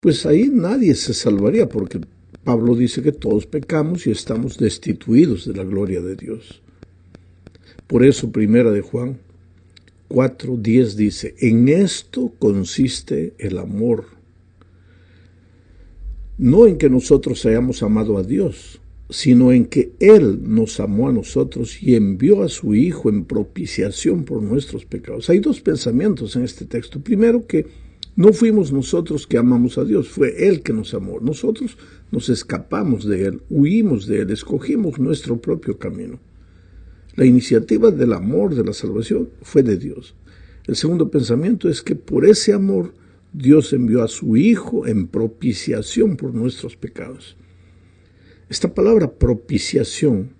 pues ahí nadie se salvaría, porque Pablo dice que todos pecamos y estamos destituidos de la gloria de Dios. Por eso, primera de Juan 4:10 dice, en esto consiste el amor. No en que nosotros hayamos amado a Dios, sino en que Él nos amó a nosotros y envió a su Hijo en propiciación por nuestros pecados. Hay dos pensamientos en este texto. Primero, que no fuimos nosotros que amamos a Dios, fue Él que nos amó. Nosotros nos escapamos de Él, huimos de Él, escogimos nuestro propio camino. La iniciativa del amor, de la salvación, fue de Dios. El segundo pensamiento es que por ese amor Dios envió a su Hijo en propiciación por nuestros pecados. Esta palabra propiciación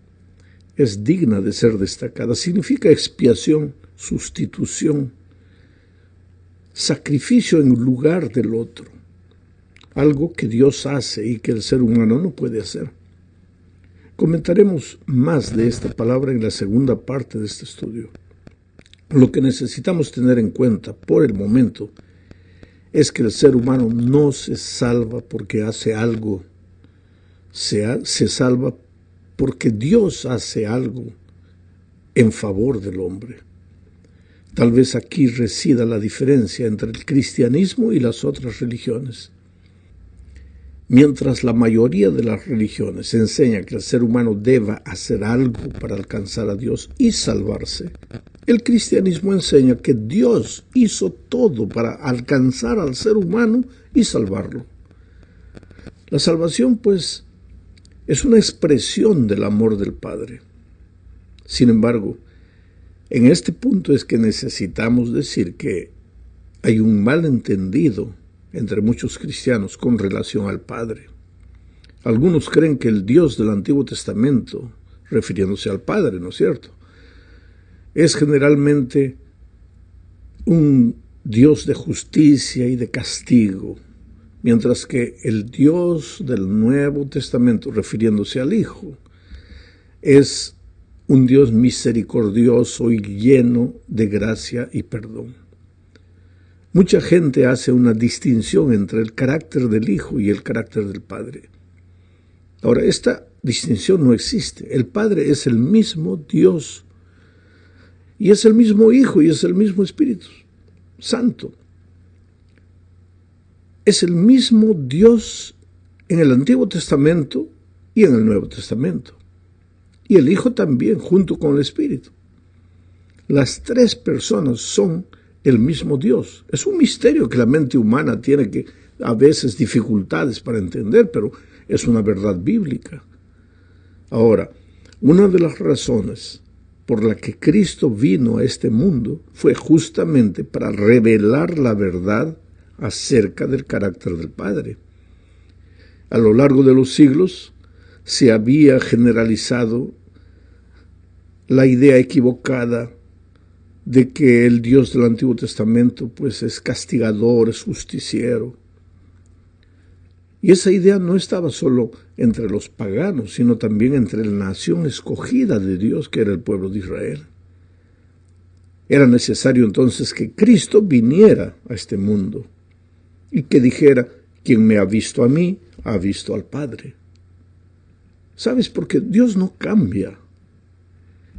es digna de ser destacada. Significa expiación, sustitución, sacrificio en lugar del otro. Algo que Dios hace y que el ser humano no puede hacer. Comentaremos más de esta palabra en la segunda parte de este estudio. Lo que necesitamos tener en cuenta por el momento es que el ser humano no se salva porque hace algo, se salva porque Dios hace algo en favor del hombre. Tal vez aquí resida la diferencia entre el cristianismo y las otras religiones. Mientras la mayoría de las religiones enseña que el ser humano deba hacer algo para alcanzar a Dios y salvarse, el cristianismo enseña que Dios hizo todo para alcanzar al ser humano y salvarlo. La salvación, pues, es una expresión del amor del Padre. Sin embargo, en este punto es que necesitamos decir que hay un malentendido entre muchos cristianos con relación al Padre. Algunos creen que el Dios del Antiguo Testamento, refiriéndose al Padre, ¿no es cierto?, es generalmente un Dios de justicia y de castigo, mientras que el Dios del Nuevo Testamento, refiriéndose al Hijo, es un Dios misericordioso y lleno de gracia y perdón. Mucha gente hace una distinción entre el carácter del Hijo y el carácter del Padre. Ahora, esta distinción no existe. El Padre es el mismo Dios, y es el mismo Hijo, y es el mismo Espíritu Santo. Es el mismo Dios en el Antiguo Testamento y en el Nuevo Testamento. Y el Hijo también, junto con el Espíritu. Las tres personas son el mismo Dios. Es un misterio que la mente humana tiene que a veces dificultades para entender, pero es una verdad bíblica. Ahora, una de las razones por la que Cristo vino a este mundo fue justamente para revelar la verdad acerca del carácter del Padre. A lo largo de los siglos se había generalizado la idea equivocada de que el Dios del Antiguo Testamento pues es castigador, es justiciero. Y esa idea no estaba solo entre los paganos, sino también entre la nación escogida de Dios, que era el pueblo de Israel. Era necesario entonces que Cristo viniera a este mundo y que dijera, quien me ha visto a mí, ha visto al Padre. ¿Sabes? Porque Dios no cambia.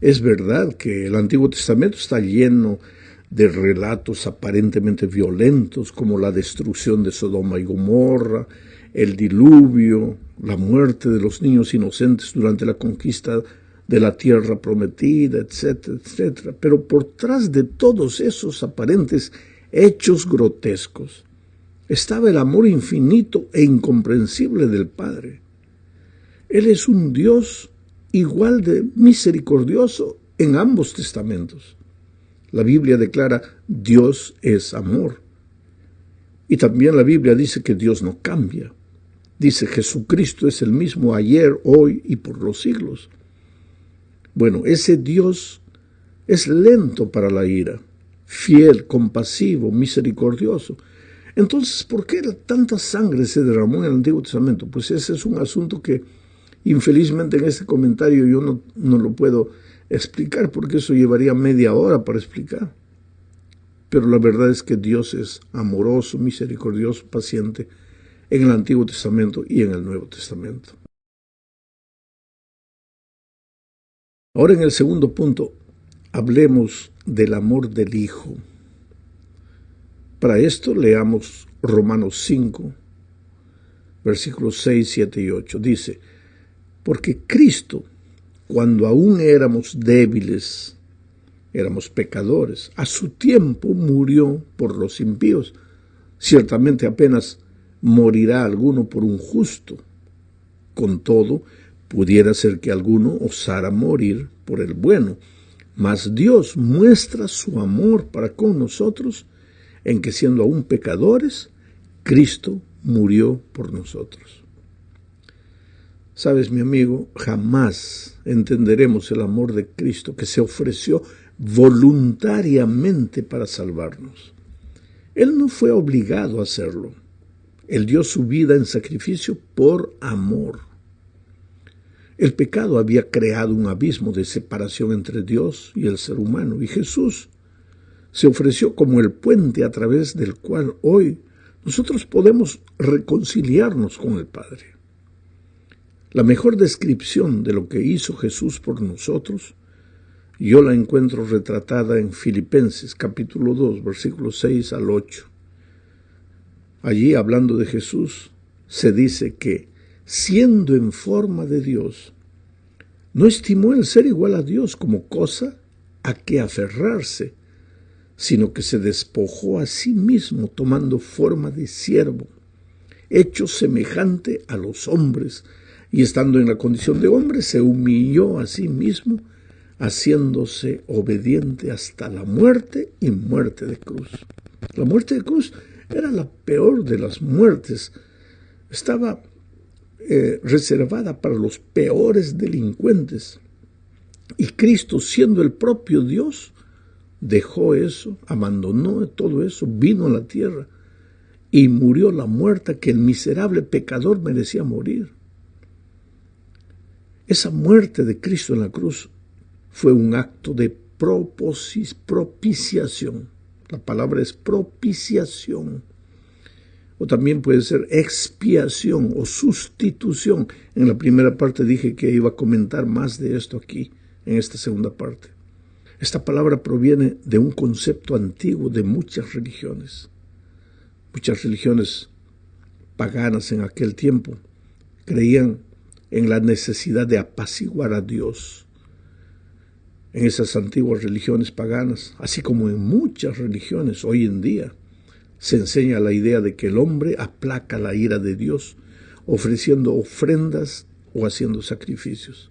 Es verdad que el Antiguo Testamento está lleno de relatos aparentemente violentos, como la destrucción de Sodoma y Gomorra, el diluvio, la muerte de los niños inocentes durante la conquista de la tierra prometida, etcétera, etcétera. Pero por tras de todos esos aparentes hechos grotescos estaba el amor infinito e incomprensible del Padre. Él es un Dios igual de misericordioso en ambos testamentos. La Biblia declara, Dios es amor. Y también la Biblia dice que Dios no cambia. Dice, Jesucristo es el mismo ayer, hoy y por los siglos. Bueno, ese Dios es lento para la ira, fiel, compasivo, misericordioso. Entonces, ¿por qué tanta sangre se derramó en el Antiguo Testamento? Pues ese es un asunto que infelizmente en este comentario yo no lo puedo explicar, porque eso llevaría media hora para explicar. Pero la verdad es que Dios es amoroso, misericordioso, paciente, en el Antiguo Testamento y en el Nuevo Testamento. Ahora, en el segundo punto, hablemos del amor del Hijo. Para esto leamos Romanos 5, versículos 6, 7 y 8. Dice: porque Cristo, cuando aún éramos débiles, éramos pecadores, a su tiempo murió por los impíos. Ciertamente apenas morirá alguno por un justo. Con todo, pudiera ser que alguno osara morir por el bueno. Mas Dios muestra su amor para con nosotros en que, siendo aún pecadores, Cristo murió por nosotros. Sabes, mi amigo, jamás entenderemos el amor de Cristo, que se ofreció voluntariamente para salvarnos. Él no fue obligado a hacerlo. Él dio su vida en sacrificio por amor. El pecado había creado un abismo de separación entre Dios y el ser humano, y Jesús se ofreció como el puente a través del cual hoy nosotros podemos reconciliarnos con el Padre. La mejor descripción de lo que hizo Jesús por nosotros, yo la encuentro retratada en Filipenses capítulo 2, versículos 6 al 8. Allí, hablando de Jesús, se dice que, siendo en forma de Dios, no estimó el ser igual a Dios como cosa a que aferrarse, sino que se despojó a sí mismo, tomando forma de siervo, hecho semejante a los hombres, y estando en la condición de hombre, se humilló a sí mismo, haciéndose obediente hasta la muerte y muerte de cruz. La muerte de cruz era la peor de las muertes. Estaba reservada para los peores delincuentes. Y Cristo, siendo el propio Dios, dejó eso, abandonó todo eso, vino a la tierra y murió la muerte que el miserable pecador merecía morir. Esa muerte de Cristo en la cruz fue un acto de propiciación. La palabra es propiciación. O también puede ser expiación o sustitución. En la primera parte dije que iba a comentar más de esto aquí, en esta segunda parte. Esta palabra proviene de un concepto antiguo de muchas religiones. Muchas religiones paganas en aquel tiempo creían en la necesidad de apaciguar a Dios. En esas antiguas religiones paganas, así como en muchas religiones hoy en día, se enseña la idea de que el hombre aplaca la ira de Dios, ofreciendo ofrendas o haciendo sacrificios.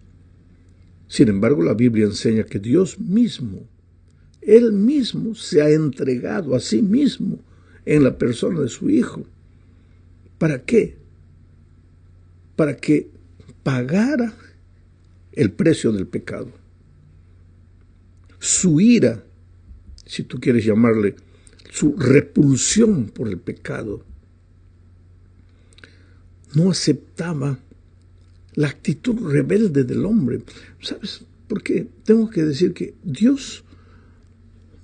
Sin embargo, la Biblia enseña que Dios mismo, Él mismo se ha entregado a sí mismo en la persona de su Hijo. ¿Para qué? Para que pagara el precio del pecado. Su ira, si tú quieres llamarle, su repulsión por el pecado, no aceptaba la actitud rebelde del hombre. ¿Sabes? Porque tengo que decir que Dios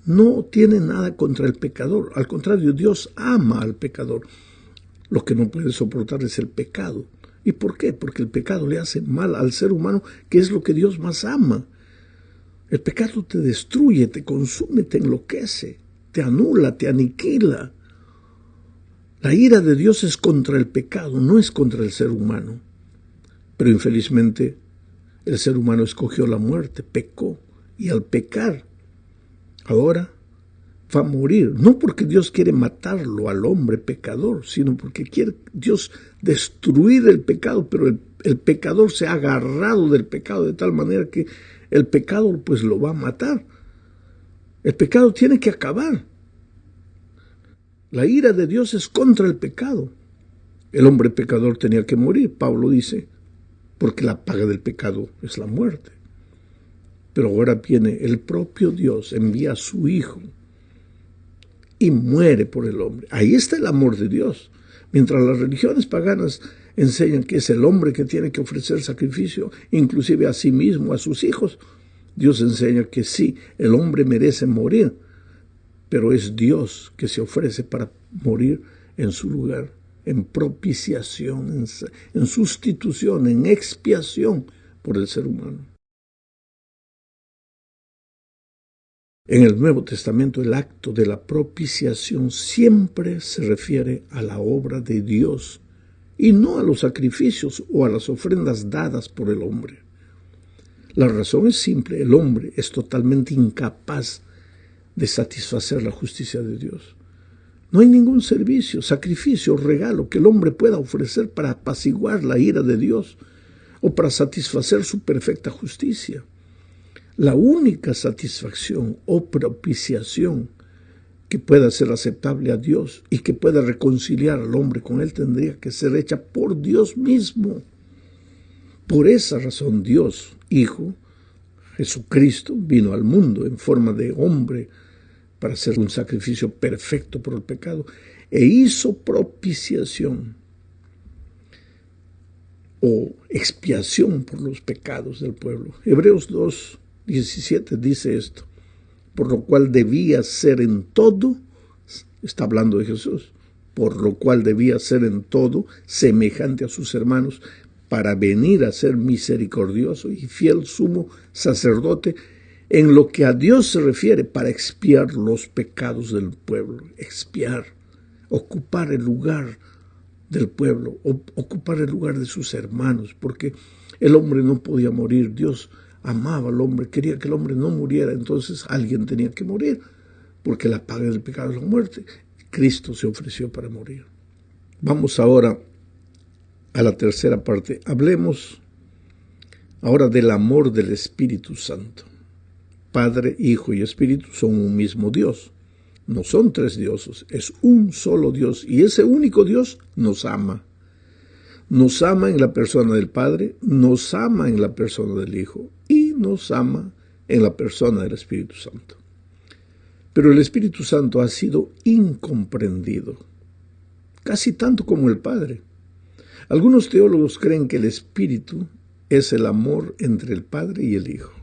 no tiene nada contra el pecador. Al contrario, Dios ama al pecador. Lo que no puede soportar es el pecado. ¿Y por qué? Porque el pecado le hace mal al ser humano, que es lo que Dios más ama. El pecado te destruye, te consume, te enloquece, te anula, te aniquila. La ira de Dios es contra el pecado, no es contra el ser humano. Pero infelizmente el ser humano escogió la muerte, pecó, y al pecar ahora va a morir. No porque Dios quiere matarlo al hombre pecador, sino porque quiere Dios destruir el pecado, pero el pecador se ha agarrado del pecado de tal manera que el pecado pues lo va a matar. El pecado tiene que acabar. La ira de Dios es contra el pecado. El hombre pecador tenía que morir, Pablo dice, porque la paga del pecado es la muerte. Pero ahora viene el propio Dios, envía a su Hijo y muere por el hombre. Ahí está el amor de Dios. Mientras las religiones paganas enseñan que es el hombre que tiene que ofrecer sacrificio, inclusive a sí mismo, a sus hijos, Dios enseña que sí, el hombre merece morir, pero es Dios que se ofrece para morir en su lugar, en propiciación, en sustitución, en expiación por el ser humano. En el Nuevo Testamento el acto de la propiciación siempre se refiere a la obra de Dios y no a los sacrificios o a las ofrendas dadas por el hombre. La razón es simple: el hombre es totalmente incapaz de satisfacer la justicia de Dios. No hay ningún servicio, sacrificio o regalo que el hombre pueda ofrecer para apaciguar la ira de Dios o para satisfacer su perfecta justicia. La única satisfacción o propiciación que pueda ser aceptable a Dios y que pueda reconciliar al hombre con Él tendría que ser hecha por Dios mismo. Por esa razón Dios, Hijo, Jesucristo, vino al mundo en forma de hombre para hacer un sacrificio perfecto por el pecado e hizo propiciación o expiación por los pecados del pueblo. Hebreos 2:17 dice esto: por lo cual debía ser en todo, está hablando de Jesús, por lo cual debía ser en todo semejante a sus hermanos, para venir a ser misericordioso y fiel sumo sacerdote en lo que a Dios se refiere, para expiar los pecados del pueblo. Expiar, ocupar el lugar del pueblo, ocupar el lugar de sus hermanos, porque el hombre no podía morir. Dios amaba al hombre, quería que el hombre no muriera, entonces alguien tenía que morir, porque la paga del pecado es la muerte. Cristo se ofreció para morir. Vamos ahora a la tercera parte. Hablemos ahora del amor del Espíritu Santo. Padre, Hijo y Espíritu son un mismo Dios. No son tres dioses, es un solo Dios, y ese único Dios nos ama. Nos ama en la persona del Padre, nos ama en la persona del Hijo y nos ama en la persona del Espíritu Santo. Pero el Espíritu Santo ha sido incomprendido, casi tanto como el Padre. Algunos teólogos creen que el Espíritu es el amor entre el Padre y el Hijo.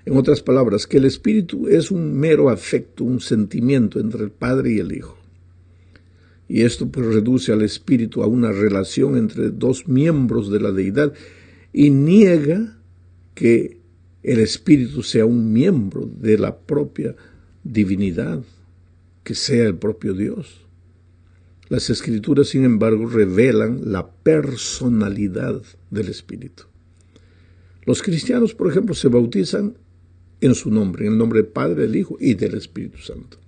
En otras palabras, que el Espíritu es un mero afecto, un sentimiento entre el Padre y el Hijo. Y esto pues reduce al Espíritu a una relación entre dos miembros de la deidad y niega que el Espíritu sea un miembro de la propia divinidad, que sea el propio Dios. Las Escrituras, sin embargo, revelan la personalidad del Espíritu. Los cristianos, por ejemplo, se bautizan en su nombre, en el nombre del Padre, del Hijo y del Espíritu Santo.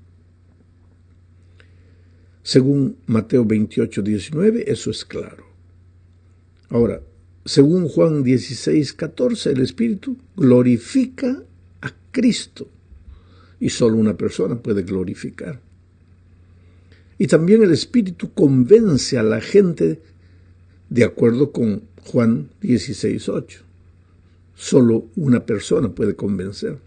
Según Mateo 28:19, eso es claro. Ahora, según Juan 16:14, el Espíritu glorifica a Cristo y solo una persona puede glorificar. Y también el Espíritu convence a la gente de acuerdo con Juan 16:8. Solo una persona puede convencer.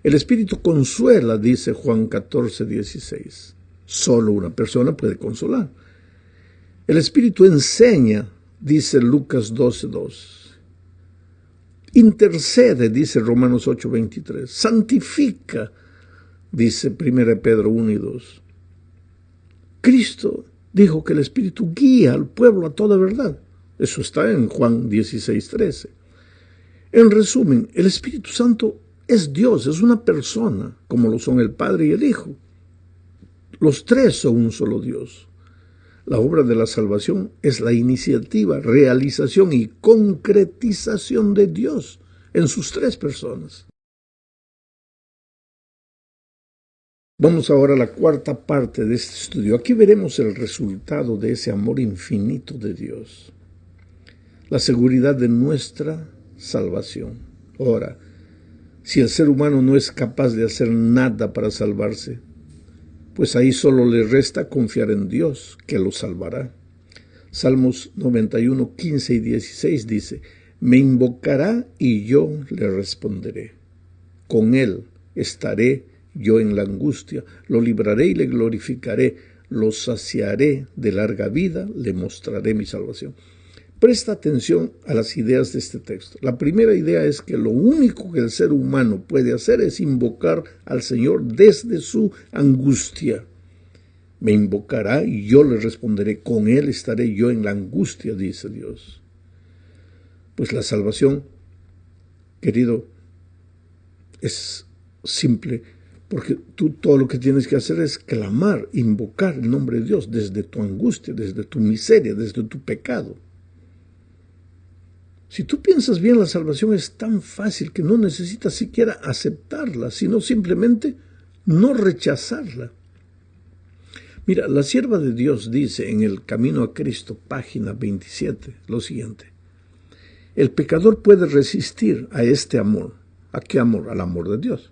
El Espíritu consuela, dice Juan 14:16. Solo una persona puede consolar. El Espíritu enseña, dice Lucas 12:2. Intercede, dice Romanos 8:23. Santifica, dice 1 Pedro 1:2. Cristo dijo que el Espíritu guía al pueblo a toda verdad. Eso está en Juan 16:13. En resumen, el Espíritu Santo es Dios, es una persona, como lo son el Padre y el Hijo. Los tres son un solo Dios. La obra de la salvación es la iniciativa, realización y concretización de Dios en sus tres personas. Vamos ahora a la cuarta parte de este estudio. Aquí veremos el resultado de ese amor infinito de Dios. La seguridad de nuestra salvación. Ahora, si el ser humano no es capaz de hacer nada para salvarse, pues ahí solo le resta confiar en Dios, que lo salvará. Salmos 91, 15 y 16 dice: me invocará y yo le responderé. Con él estaré yo en la angustia, lo libraré y le glorificaré, lo saciaré de larga vida, le mostraré mi salvación. Presta atención a las ideas de este texto. La primera idea es que lo único que el ser humano puede hacer es invocar al Señor desde su angustia. Me invocará y yo le responderé. Con él estaré yo en la angustia, dice Dios. Pues la salvación, querido, es simple, porque tú todo lo que tienes que hacer es clamar, invocar el nombre de Dios desde tu angustia, desde tu miseria, desde tu pecado. Si tú piensas bien, la salvación es tan fácil que no necesitas siquiera aceptarla, sino simplemente no rechazarla. Mira, la sierva de Dios dice en El Camino a Cristo, página 27, lo siguiente. El pecador puede resistir a este amor. ¿A qué amor? Al amor de Dios.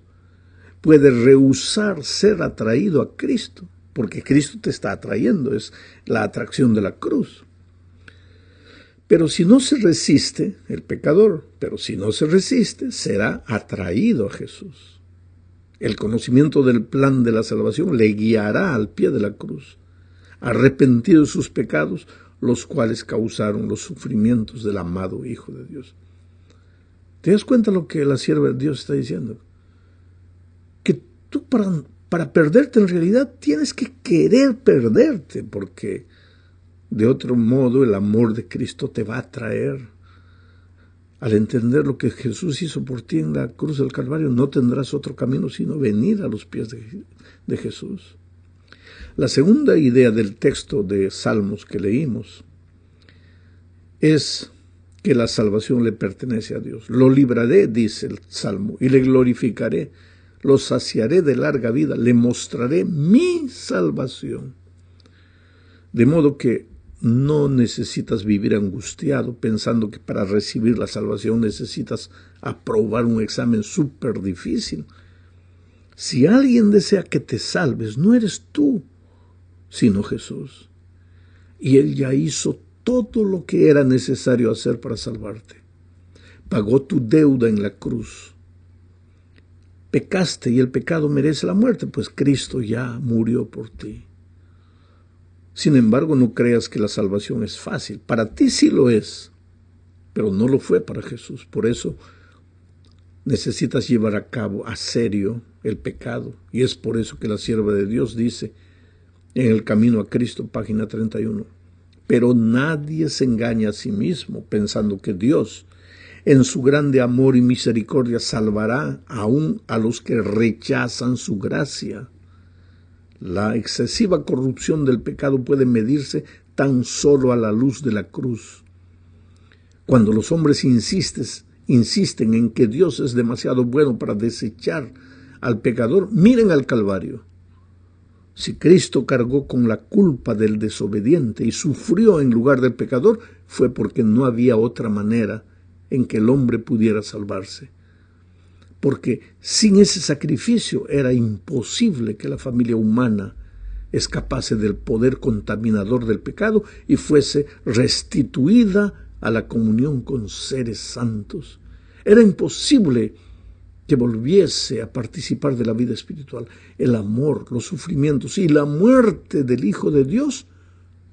Puede rehusar ser atraído a Cristo, porque Cristo te está atrayendo, es la atracción de la cruz. Pero si no se resiste, el pecador, será atraído a Jesús. El conocimiento del plan de la salvación le guiará al pie de la cruz, arrepentido de sus pecados, los cuales causaron los sufrimientos del amado Hijo de Dios. ¿Te das cuenta lo que la sierva de Dios está diciendo? Que tú para perderte en realidad tienes que querer perderte, porque de otro modo el amor de Cristo te va a atraer. Al entender lo que Jesús hizo por ti en la cruz del Calvario, no tendrás otro camino sino venir a los pies de Jesús. La segunda idea del texto de Salmos que leímos es que la salvación le pertenece a Dios. Lo libraré, dice el Salmo, y le glorificaré, lo saciaré de larga vida, le mostraré mi salvación. De modo que no necesitas vivir angustiado pensando que para recibir la salvación necesitas aprobar un examen súper difícil. Si alguien desea que te salves, no eres tú, sino Jesús. Y Él ya hizo todo lo que era necesario hacer para salvarte. Pagó tu deuda en la cruz. Pecaste y el pecado merece la muerte, pues Cristo ya murió por ti. Sin embargo, no creas que la salvación es fácil. Para ti sí lo es, pero no lo fue para Jesús. Por eso necesitas llevar a cabo a serio el pecado. Y es por eso que la sierva de Dios dice en El Camino a Cristo, página 31, pero nadie se engaña a sí mismo pensando que Dios, en su grande amor y misericordia, salvará aún a los que rechazan su gracia. La excesiva corrupción del pecado puede medirse tan solo a la luz de la cruz. Cuando los hombres insisten en que Dios es demasiado bueno para desechar al pecador, miren al Calvario. Si Cristo cargó con la culpa del desobediente y sufrió en lugar del pecador, fue porque no había otra manera en que el hombre pudiera salvarse. Porque sin ese sacrificio era imposible que la familia humana escapase del poder contaminador del pecado y fuese restituida a la comunión con seres santos. Era imposible que volviese a participar de la vida espiritual. El amor, los sufrimientos y la muerte del Hijo de Dios,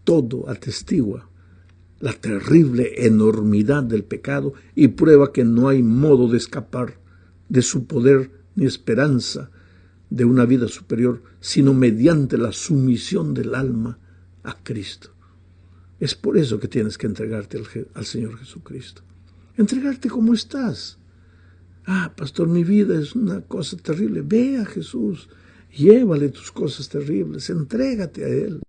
todo atestigua la terrible enormidad del pecado y prueba que no hay modo de escapar de su poder ni esperanza de una vida superior, sino mediante la sumisión del alma a Cristo. Es por eso que tienes que entregarte al Señor Jesucristo. Entregarte como estás. Pastor, mi vida es una cosa terrible. Ve a Jesús, llévale tus cosas terribles, entrégate a Él.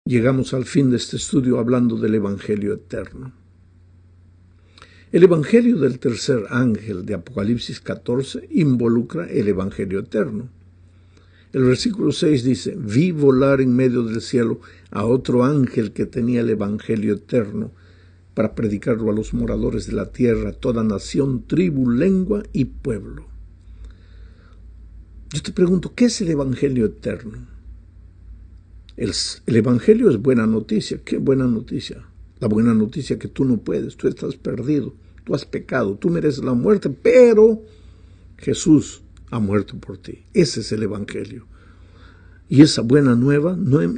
Llegamos al fin de este estudio hablando del Evangelio eterno. El Evangelio del tercer ángel de Apocalipsis 14 involucra el Evangelio eterno. El versículo 6 dice, vi volar en medio del cielo a otro ángel que tenía el Evangelio eterno para predicarlo a los moradores de la tierra, toda nación, tribu, lengua y pueblo. Yo te pregunto, ¿qué es el Evangelio eterno? El Evangelio es buena noticia. ¿Qué buena noticia? La buena noticia que tú no puedes, tú estás perdido, tú has pecado, tú mereces la muerte, pero Jesús ha muerto por ti. Ese es el Evangelio. Y esa buena nueva no es...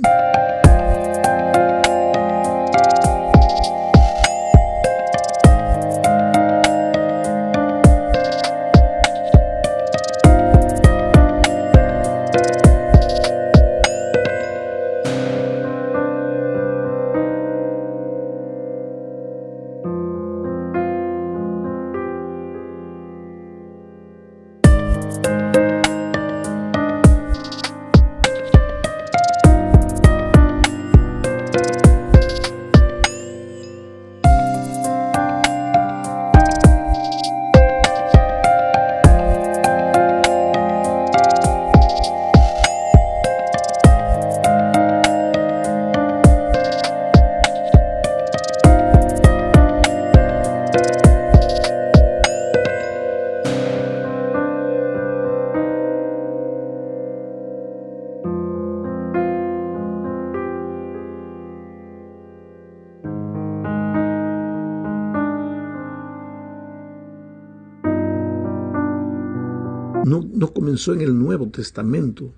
no comenzó en el Nuevo Testamento.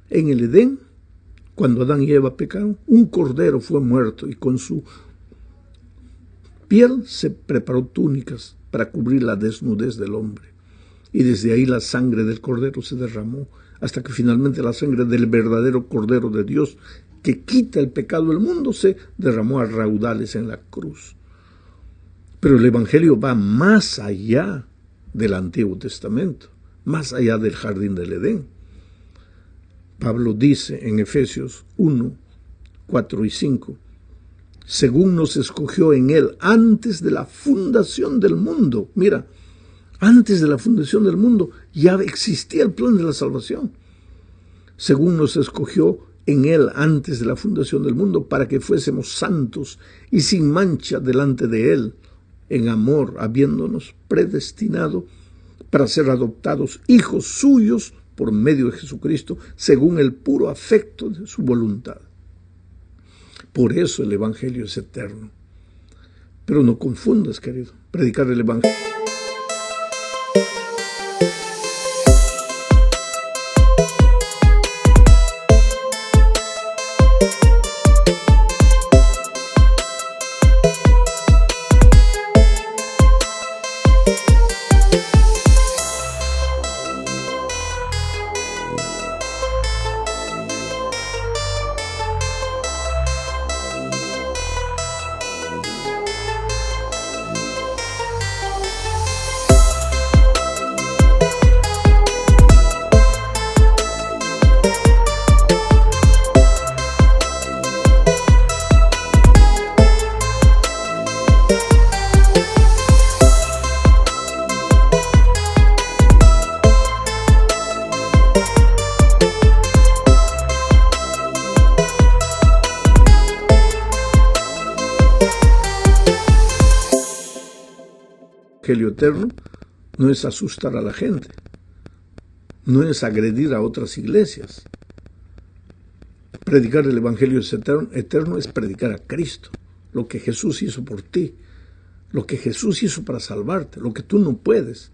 En el Edén, cuando Adán y Eva pecaron, un cordero fue muerto y con su piel se preparó túnicas para cubrir la desnudez del hombre. Y desde ahí la sangre del cordero se derramó hasta que finalmente la sangre del verdadero Cordero de Dios, que quita el pecado del mundo, se derramó a raudales en la cruz. Pero el Evangelio va más allá del Antiguo Testamento, más allá del jardín del Edén. Pablo dice en Efesios 1, 4 y 5, según nos escogió en él antes de la fundación del mundo. Mira, antes de la fundación del mundo ya existía el plan de la salvación. Según nos escogió en él antes de la fundación del mundo para que fuésemos santos y sin mancha delante de él, en amor, habiéndonos predestinado para ser adoptados hijos suyos por medio de Jesucristo, según el puro afecto de su voluntad. Por eso el Evangelio es eterno. Pero no confundas, querido, predicar el Evangelio. El Evangelio eterno no es asustar a la gente, no es agredir a otras iglesias. Predicar el Evangelio eterno es predicar a Cristo, lo que Jesús hizo por ti, lo que Jesús hizo para salvarte, lo que tú no puedes.